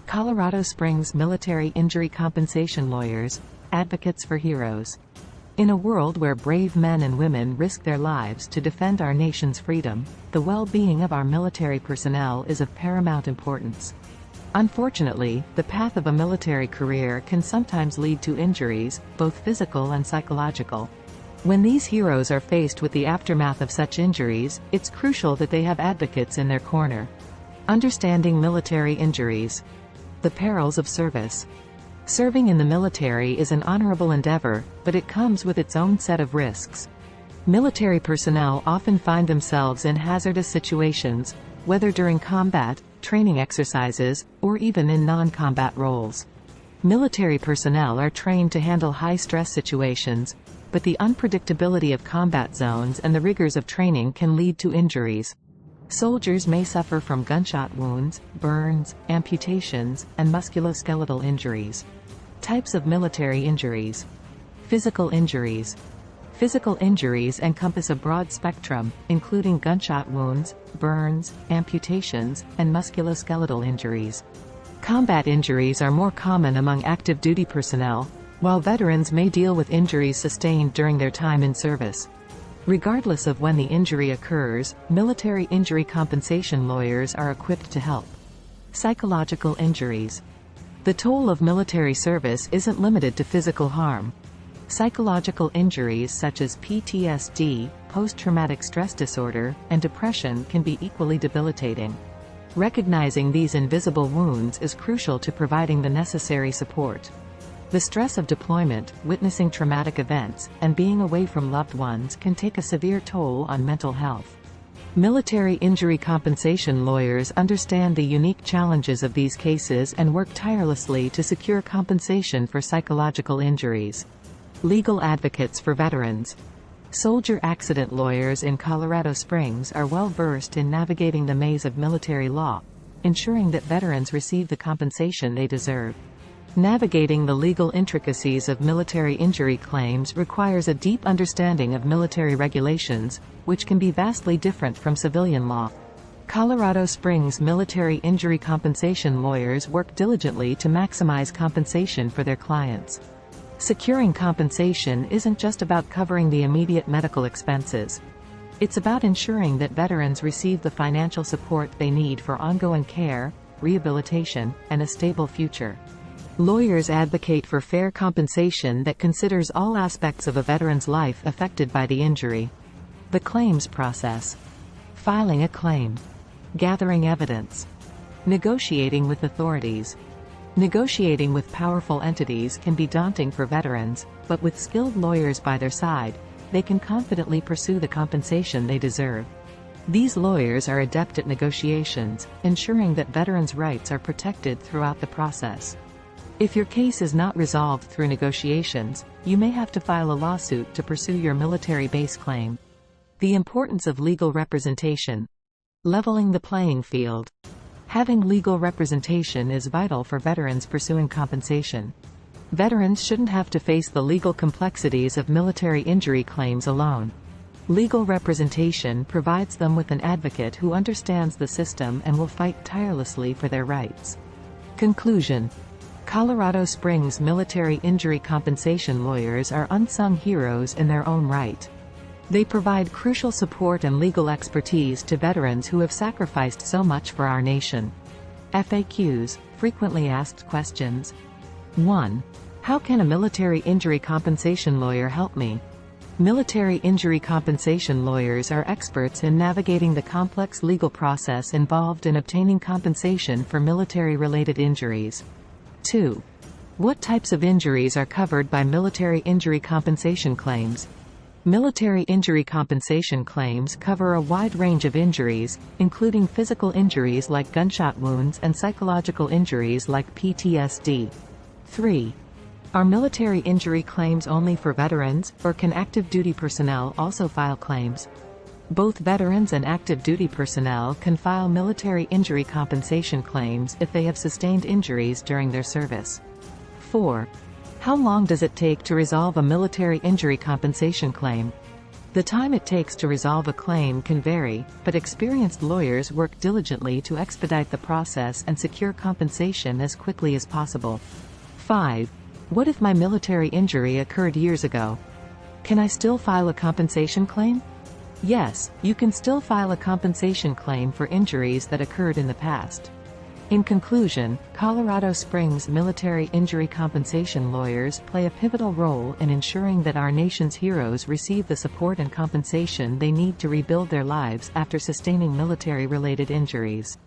Colorado Springs Military Injury Compensation Lawyers, advocates for heroes. In a world where brave men and women risk their lives to defend our nation's freedom, the well-being of our military personnel is of paramount importance. Unfortunately, the path of a military career can sometimes lead to injuries, both physical and psychological. When these heroes are faced with the aftermath of such injuries, it's crucial that they have advocates in their corner. Understanding military injuries. The perils of service. Serving in the military is an honorable endeavor, but it comes with its own set of risks. Military personnel often find themselves in hazardous situations, whether during combat, training exercises, or even in non-combat roles. Military personnel are trained to handle high-stress situations, but the unpredictability of combat zones and the rigors of training can lead to injuries. Soldiers may suffer from gunshot wounds, burns, amputations, and musculoskeletal injuries. Types of military injuries. Physical injuries. Physical injuries encompass a broad spectrum, including gunshot wounds, burns, amputations, and musculoskeletal injuries. Combat injuries are more common among active duty personnel, while veterans may deal with injuries sustained during their time in service. Regardless of when the injury occurs, military injury compensation lawyers are equipped to help. Psychological injuries. The toll of military service isn't limited to physical harm. Psychological injuries such as PTSD, post-traumatic stress disorder, and depression can be equally debilitating. Recognizing these invisible wounds is crucial to providing the necessary support. The stress of deployment, witnessing traumatic events, and being away from loved ones can take a severe toll on mental health. Military injury compensation lawyers understand the unique challenges of these cases and work tirelessly to secure compensation for psychological injuries. Legal advocates for veterans. Soldier accident lawyers in Colorado Springs are well versed in navigating the maze of military law, ensuring that veterans receive the compensation they deserve. Navigating the legal intricacies of military injury claims requires a deep understanding of military regulations, which can be vastly different from civilian law. Colorado Springs military injury compensation lawyers work diligently to maximize compensation for their clients. Securing compensation isn't just about covering the immediate medical expenses. It's about ensuring that veterans receive the financial support they need for ongoing care, rehabilitation, and a stable future. Lawyers advocate for fair compensation that considers all aspects of a veteran's life affected by the injury. The claims process. Filing a claim. Gathering evidence. Negotiating with authorities. Negotiating with powerful entities can be daunting for veterans, but with skilled lawyers by their side, they can confidently pursue the compensation they deserve. These lawyers are adept at negotiations, ensuring that veterans' rights are protected throughout the process. If your case is not resolved through negotiations, you may have to file a lawsuit to pursue your military base claim. The importance of legal representation. Leveling the playing field. Having legal representation is vital for veterans pursuing compensation. Veterans shouldn't have to face the legal complexities of military injury claims alone. Legal representation provides them with an advocate who understands the system and will fight tirelessly for their rights. Conclusion. Colorado Springs military injury compensation lawyers are unsung heroes in their own right. They provide crucial support and legal expertise to veterans who have sacrificed so much for our nation. FAQs, frequently asked questions. 1. How can a military injury compensation lawyer help me? Military injury compensation lawyers are experts in navigating the complex legal process involved in obtaining compensation for military-related injuries. 2. What types of injuries are covered by military injury compensation claims? Military injury compensation claims cover a wide range of injuries, including physical injuries like gunshot wounds and psychological injuries like PTSD. 3. Are military injury claims only for veterans, or can active duty personnel also file claims? Both veterans and active duty personnel can file military injury compensation claims if they have sustained injuries during their service. 4. How long does it take to resolve a military injury compensation claim? The time it takes to resolve a claim can vary, but experienced lawyers work diligently to expedite the process and secure compensation as quickly as possible. 5. What if my military injury occurred years ago? Can I still file a compensation claim? Yes, you can still file a compensation claim for injuries that occurred in the past. In conclusion, Colorado Springs military injury compensation lawyers play a pivotal role in ensuring that our nation's heroes receive the support and compensation they need to rebuild their lives after sustaining military-related injuries.